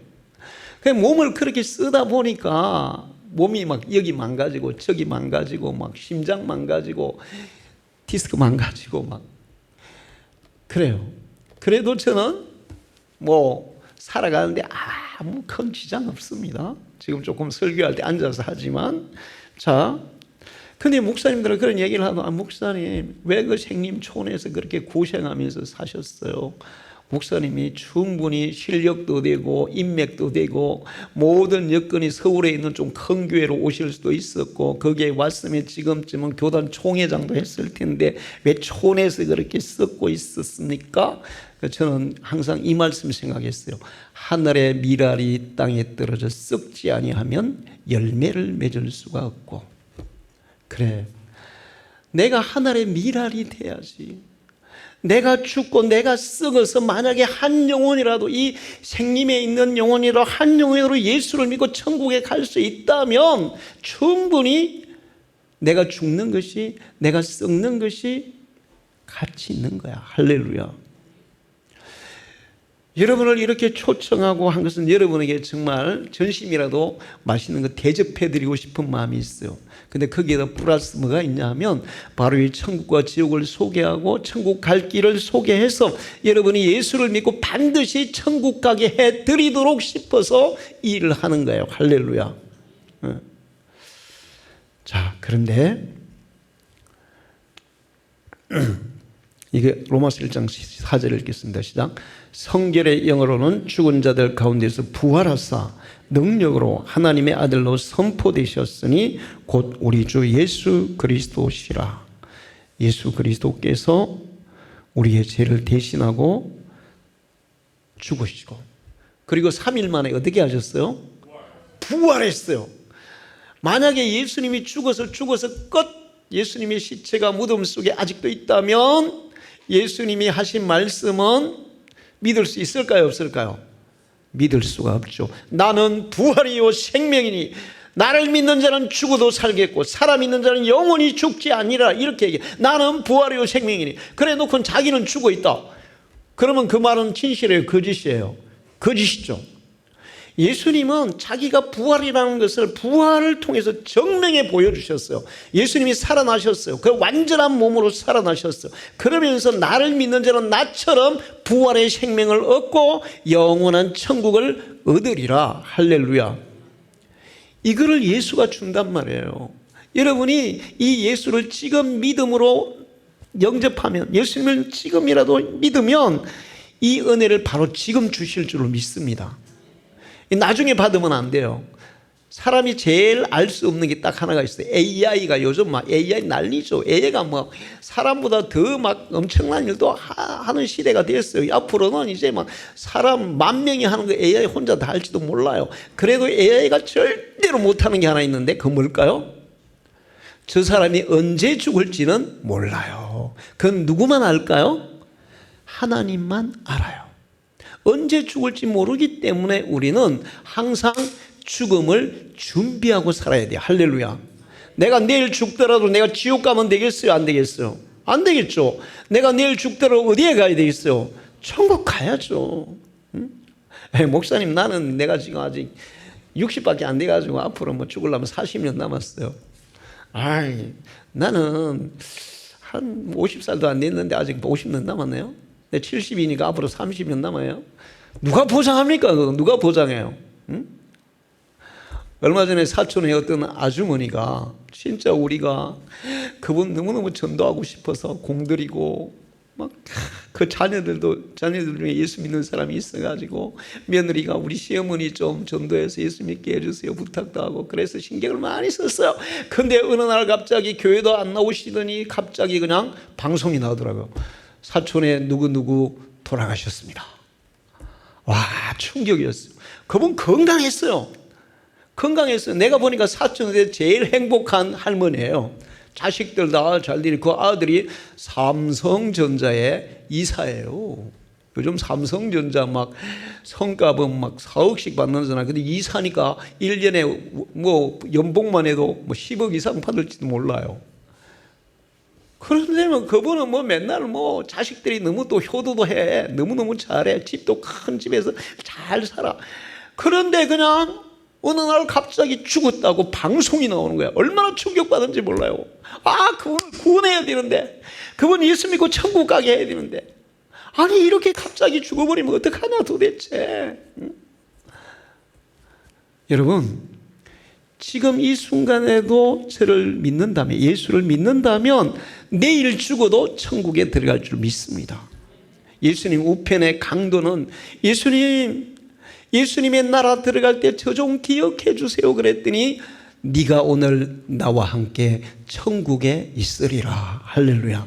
그냥 몸을 그렇게 쓰다 보니까 몸이 여기 망가지고 저기 망가지고 심장 망가지고 디스크 망가지고 그래요. 그래도 저는 살아가는데 아무 큰 지장 없습니다. 지금 조금 설교할 때 앉아서 하지만 근데 목사님들은 그런 얘기를 하고 목사님 왜 그 생림촌에서 그렇게 고생하면서 사셨어요? 목사님이 충분히 실력도 되고 인맥도 되고 모든 여건이 서울에 있는 좀 큰 교회로 오실 수도 있었고 거기에 왔으면 지금쯤은 교단 총회장도 했을 텐데 왜 촌에서 그렇게 썩고 있었습니까? 저는 항상 이 말씀 생각했어요. 하늘의 미랄이 땅에 떨어져 썩지 아니하면 열매를 맺을 수가 없고, 그래 내가 하늘의 미랄이 돼야지. 내가 죽고 내가 썩어서 만약에 한 영혼이라도 이 생림에 있는 영혼이라도 한 영혼으로 예수를 믿고 천국에 갈 수 있다면 충분히 내가 죽는 것이 내가 썩는 것이 가치 있는 거야. 할렐루야. 여러분을 이렇게 초청하고 한 것은 여러분에게 정말 전심이라도 맛있는 거 대접해드리고 싶은 마음이 있어요. 근데 거기에다 플러스 뭐가 있냐 하면 바로 이 천국과 지옥을 소개하고 천국 갈 길을 소개해서 여러분이 예수를 믿고 반드시 천국 가게 해드리도록 싶어서 이 일을 하는 거예요. 할렐루야. 자, 그런데 이게 로마서 1장 4절을 읽겠습니다. 시작. 성결의 영어로는 죽은 자들 가운데서 부활하사 능력으로 하나님의 아들로 선포되셨으니 곧 우리 주 예수 그리스도시라. 예수 그리스도께서 우리의 죄를 대신하고 죽으시고 그리고 3일 만에 어떻게 하셨어요? 부활했어요. 만약에 예수님이 죽어서 끝, 예수님의 시체가 무덤 속에 아직도 있다면 예수님이 하신 말씀은 믿을 수 있을까요? 없을까요? 믿을 수가 없죠. 나는 부활이요 생명이니 나를 믿는 자는 죽어도 살겠고 살아 믿는 자는 영원히 죽지 아니라 이렇게 얘기해. 나는 부활이요 생명이니. 그래 놓고는 자기는 죽어 있다. 그러면 그 말은 진실이에요, 거짓이에요? 거짓이죠. 예수님은 자기가 부활이라는 것을 부활을 통해서 증명해 보여주셨어요. 예수님이 살아나셨어요. 그 완전한 몸으로 살아나셨어요. 그러면서 나를 믿는 자는 나처럼 부활의 생명을 얻고 영원한 천국을 얻으리라. 할렐루야. 이거를 예수가 준단 말이에요. 여러분이 이 예수를 지금 믿음으로 영접하면, 예수님을 지금이라도 믿으면 이 은혜를 바로 지금 주실 줄로 믿습니다. 나중에 받으면 안 돼요. 사람이 제일 알 수 없는 게 딱 하나가 있어요. AI가 요즘 막 AI 난리죠. AI가 뭐 사람보다 더 막 엄청난 일도 하는 시대가 됐어요. 앞으로는 이제 막 사람 10,000명이 하는 거 AI 혼자 다 할지도 몰라요. 그래도 AI가 절대로 못하는 게 하나 있는데 그건 뭘까요? 저 사람이 언제 죽을지는 몰라요. 그건 누구만 알까요? 하나님만 알아요. 언제 죽을지 모르기 때문에 우리는 항상 죽음을 준비하고 살아야 돼요. 할렐루야. 내가 내일 죽더라도 내가 지옥 가면 되겠어요? 안 되겠어요? 안 되겠죠. 내가 내일 죽더라도 어디에 가야 되겠어요? 천국 가야죠. 응? 목사님, 나는 내가 지금 아직 60밖에 안 돼가지고 앞으로 뭐 죽으려면 40년 남았어요. 나는 한 50살도 안 됐는데 아직 50년 남았네요. 내 70이니까 앞으로 30년 남아요. 누가 보장합니까? 누가 보장해요? 응? 얼마 전에 사촌에 어떤 아주머니가 진짜 우리가 그분 너무너무 전도하고 싶어서 공들이고 막 그 자녀들 중에 예수 믿는 사람이 있어가지고 며느리가 우리 시어머니 좀 전도해서 예수 믿게 해주세요 부탁도 하고 그래서 신경을 많이 썼어요. 근데 어느 날 갑자기 교회도 안 나오시더니 갑자기 그냥 방송이 나오더라고요. 사촌에 누구누구 돌아가셨습니다. 와, 충격이었어요. 그분 건강했어요. 내가 보니까 사촌에 제일 행복한 할머니예요. 자식들 다 잘 되니 그 아들이 삼성전자의 이사예요. 요즘 삼성전자 막 성과금 막 4억씩 받는잖아. 근데 이사니까 1년에 뭐 연봉만 해도 뭐 10억 이상 받을지도 몰라요. 그런데 그분은 뭐 맨날 뭐 자식들이 너무 또 효도도 해. 너무너무 잘해. 집도 큰 집에서 잘 살아. 그런데 그냥 어느 날 갑자기 죽었다고 방송이 나오는 거야. 얼마나 충격받은지 몰라요. 그분을 구원해야 되는데, 그분 예수 믿고 천국 가게 해야 되는데, 아니 이렇게 갑자기 죽어버리면 어떡하냐 도대체. 응? 여러분, 지금 이 순간에도 저를 믿는다면, 예수를 믿는다면 내일 죽어도 천국에 들어갈 줄 믿습니다. 예수님 우편의 강도는 예수님의 나라 들어갈 때 저 좀 기억해 주세요 그랬더니 네가 오늘 나와 함께 천국에 있으리라. 할렐루야.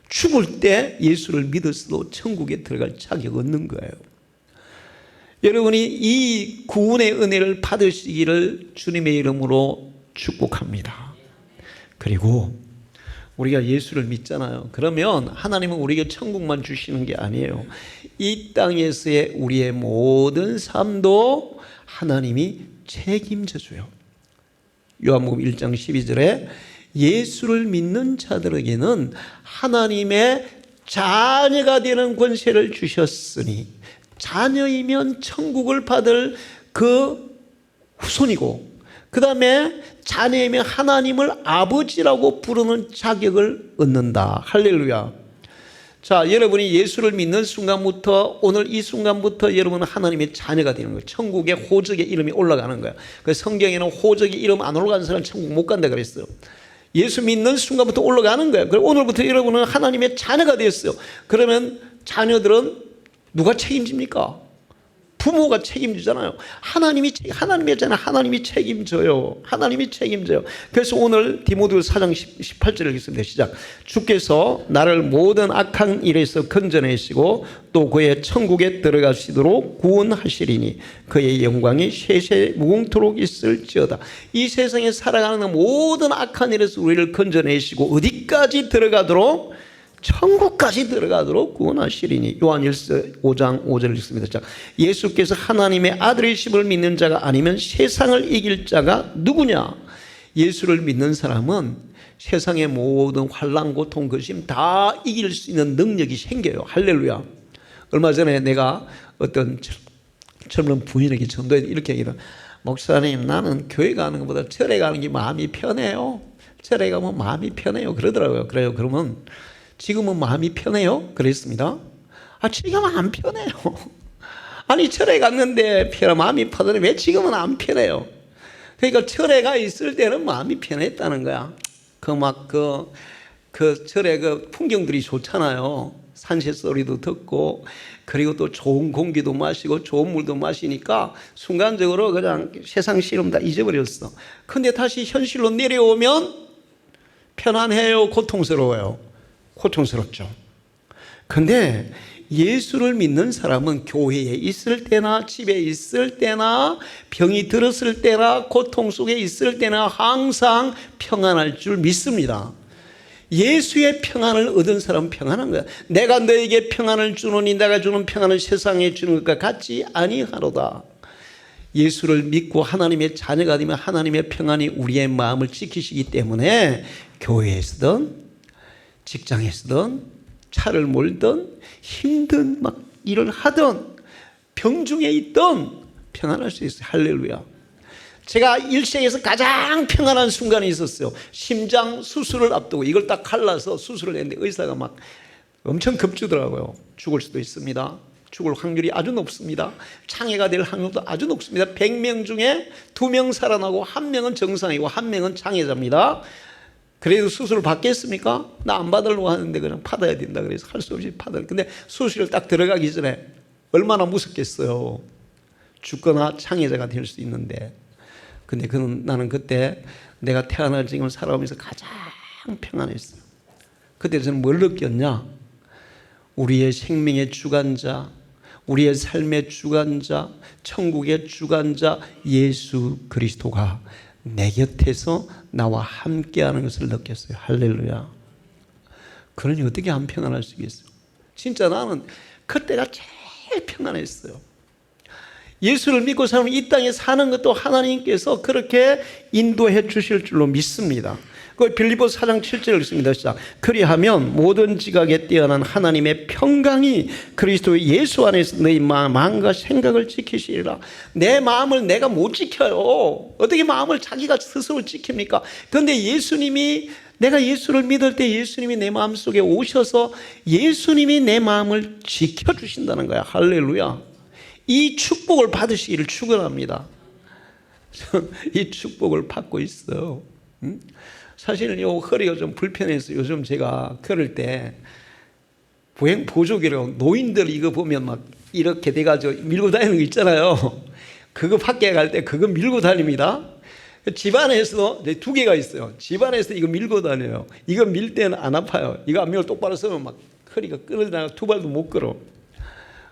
죽을 때 예수를 믿었어도 천국에 들어갈 자격 없는 거예요. 여러분이 이 구원의 은혜를 받으시기를 주님의 이름으로 축복합니다. 그리고 우리가 예수를 믿잖아요. 그러면 하나님은 우리에게 천국만 주시는 게 아니에요. 이 땅에서의 우리의 모든 삶도 하나님이 책임져 줘요. 요한복음 1장 12절에 예수를 믿는 자들에게는 하나님의 자녀가 되는 권세를 주셨으니 자녀이면 천국을 받을 그 후손이고 그 다음에 자녀이면 하나님을 아버지라고 부르는 자격을 얻는다. 할렐루야. 자, 여러분이 예수를 믿는 순간부터 오늘 이 순간부터 여러분은 하나님의 자녀가 되는 거예요. 천국의 호적의 이름이 올라가는 거예요. 그래서 성경에는 호적의 이름 안 올라가는 사람은 천국 못 간다 그랬어요. 예수 믿는 순간부터 올라가는 거예요. 그리고 오늘부터 여러분은 하나님의 자녀가 되었어요. 그러면 자녀들은 누가 책임집니까? 부모가 책임지잖아요. 하나님의 자녀 하나님이 책임져요. 하나님이 책임져요. 그래서 오늘 디모데후서 4장 18절을 읽겠습니다. 시작. 주께서 나를 모든 악한 일에서 건져내시고 또 그의 천국에 들어가시도록 구원하시리니 그의 영광이 세세 무궁토록 있을지어다. 이 세상에 살아가는 모든 악한 일에서 우리를 건져내시고 어디까지 들어가도록? 천국까지 들어가도록 구원하시리니. 요한일서 5장 5절 읽습니다. 자, 예수께서 하나님의 아들이심을 믿는 자가 아니면 세상을 이길 자가 누구냐? 예수를 믿는 사람은 세상의 모든 환난, 고통, 근심 다 이길 수 있는 능력이 생겨요. 할렐루야. 얼마 전에 내가 어떤 젊은 부인에게 전도해 이렇게 얘기해요. 목사님, 나는 교회 가는 것보다 절에 가는 게 마음이 편해요. 절에 가면 마음이 편해요. 그러더라고요. 그래요. 그러면 지금은 마음이 편해요? 그랬습니다. 지금은 안 편해요. 아니, 절에 갔는데 마음이 편하네. 왜 지금은 안 편해요? 그러니까 절에 가 있을 때는 마음이 편했다는 거야. 절에 그 풍경들이 좋잖아요. 산새 소리도 듣고, 그리고 또 좋은 공기도 마시고 좋은 물도 마시니까 순간적으로 그냥 세상 시름 다 잊어버렸어. 근데 다시 현실로 내려오면 편안해요? 고통스러워요? 고통스럽죠. 근데 예수를 믿는 사람은 교회에 있을 때나 집에 있을 때나 병이 들었을 때나 고통 속에 있을 때나 항상 평안할 줄 믿습니다. 예수의 평안을 얻은 사람은 평안한 거야. 내가 너에게 평안을 주노니 내가 주는 평안을 세상에 주는 것과 같지 아니하로다. 예수를 믿고 하나님의 자녀가 되면 하나님의 평안이 우리의 마음을 지키시기 때문에 교회에서든 직장에서든 차를 몰든 힘든 막 일을 하든 병중에 있든 평안할 수 있어요. 할렐루야. 제가 일생에서 가장 평안한 순간이 있었어요. 심장 수술을 앞두고 이걸 딱 갈라서 수술을 했는데 의사가 막 엄청 겁주더라고요. 죽을 수도 있습니다. 죽을 확률이 아주 높습니다. 장애가 될 확률도 아주 높습니다. 100명 중에 2명 살아나고 1명은 정상이고 1명은 장애자입니다. 그래도 수술을 받겠습니까? 나 안 받으려고 하는데 그냥 받아야 된다 그래서 할 수 없이 받아요. 근데 수술을 딱 들어가기 전에 얼마나 무섭겠어요. 죽거나 장애자가 될 수 있는데. 근데 나는 그때 내가 태어날 지금 살아오면서 가장 평안했어요. 그때 저는 뭘 느꼈냐? 우리의 생명의 주관자, 우리의 삶의 주관자, 천국의 주관자 예수 그리스도가 내 곁에서 나와 함께하는 것을 느꼈어요. 할렐루야. 그러니 어떻게 안 평안할 수 있겠어요? 진짜 나는 그때가 제일 평안했어요. 예수를 믿고 사는 이 땅에 사는 것도 하나님께서 그렇게 인도해 주실 줄로 믿습니다. 그 빌립보서 4장 7절을 읽습니다. 시작. 그리하면 모든 지각에 뛰어난 하나님의 평강이 그리스도 예수 안에서 너희 마음과 생각을 지키시리라. 내 마음을 내가 못 지켜요. 어떻게 마음을 자기가 스스로 지킵니까? 그런데 예수님이, 내가 예수를 믿을 때 예수님이 내 마음속에 오셔서 예수님이 내 마음을 지켜주신다는 거야. 할렐루야. 이 축복을 받으시기를 축원합니다. 이 축복을 받고 있어요. 사실 요 허리가 좀 불편해서 요즘 제가 걸을 때 보행 보조기로 노인들 이거 보면 막 이렇게 돼가지고 밀고 다니는 거 있잖아요. 그거 밖에 갈 때 그거 밀고 다닙니다. 집안에서 2개가 있어요. 집안에서 이거 밀고 다녀요. 이거 밀 때는 안 아파요. 이거 안 밀고 똑바로 서면 막 허리가 끊어지다가 2발도 못 걸어.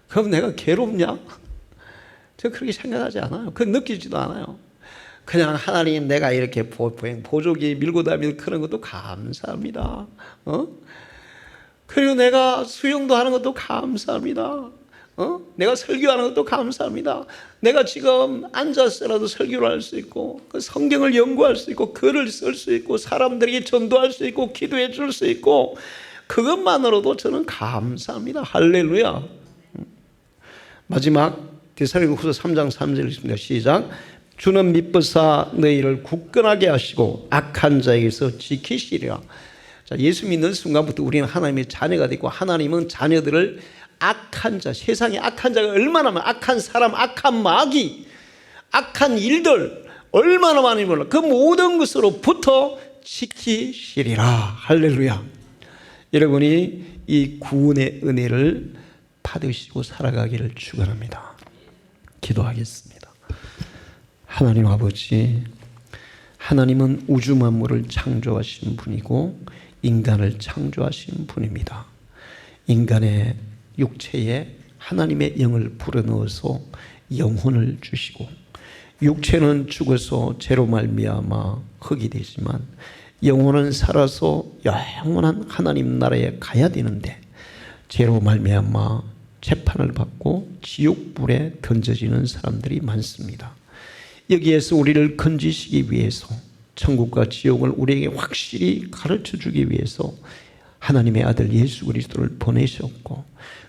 그럼 내가 괴롭냐? 제가 그렇게 생각하지 않아요. 그 느끼지도 않아요. 그냥 하나님, 내가 이렇게 보조기 밀고 다니는 그런 것도 감사합니다. 그리고 내가 수영도 하는 것도 감사합니다. 내가 설교하는 것도 감사합니다. 내가 지금 앉아서라도 설교를 할 수 있고, 그 성경을 연구할 수 있고, 글을 쓸 수 있고, 사람들에게 전도할 수 있고, 기도해 줄 수 있고, 그것만으로도 저는 감사합니다. 할렐루야. 마지막 데살로니가후서 3장 3절 있습니다. 시작. 주는 미쁘사 너희를 굳건하게 하시고 악한 자에게서 지키시리라. 자, 예수 믿는 순간부터 우리는 하나님의 자녀가 되고, 하나님은 자녀들을 악한 자, 세상에 악한 자가 얼마나 많아, 악한 사람, 악한 마귀, 악한 일들 얼마나 많이 몰라. 그 모든 것으로부터 지키시리라. 할렐루야. 여러분이 이 구원의 은혜를 받으시고 살아가기를 축원합니다. 기도하겠습니다. 하나님 아버지, 하나님은 우주 만물을 창조하신 분이고 인간을 창조하신 분입니다. 인간의 육체에 하나님의 영을 불어넣어서 영혼을 주시고, 육체는 죽어서 죄로 말미암아 흙이 되지만 영혼은 살아서 영원한 하나님 나라에 가야 되는데 죄로 말미암아 재판을 받고 지옥불에 던져지는 사람들이 많습니다. 여기에서 우리를 건지시기 위해서, 천국과 지옥을 우리에게 확실히 가르쳐 주기 위해서 하나님의 아들 예수 그리스도를 보내셨고,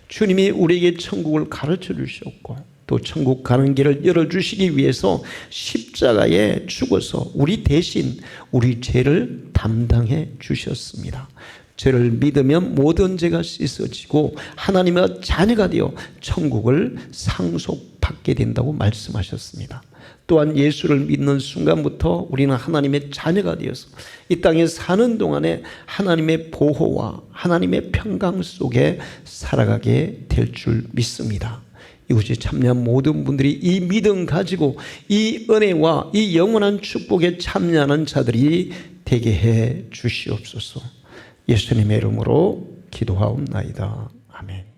주님이 우리에게 천국을 가르쳐 주셨고, 또 천국 가는 길을 열어주시기 위해서 십자가에 죽어서 우리 대신 우리 죄를 담당해 주셨습니다. 죄를 믿으면 모든 죄가 씻어지고 하나님의 자녀가 되어 천국을 상속받게 된다고 말씀하셨습니다. 또한 예수를 믿는 순간부터 우리는 하나님의 자녀가 되어서 이 땅에 사는 동안에 하나님의 보호와 하나님의 평강 속에 살아가게 될 줄 믿습니다. 이곳에 참여한 모든 분들이 이 믿음 가지고 이 은혜와 이 영원한 축복에 참여하는 자들이 되게 해 주시옵소서. 예수님의 이름으로 기도하옵나이다. 아멘.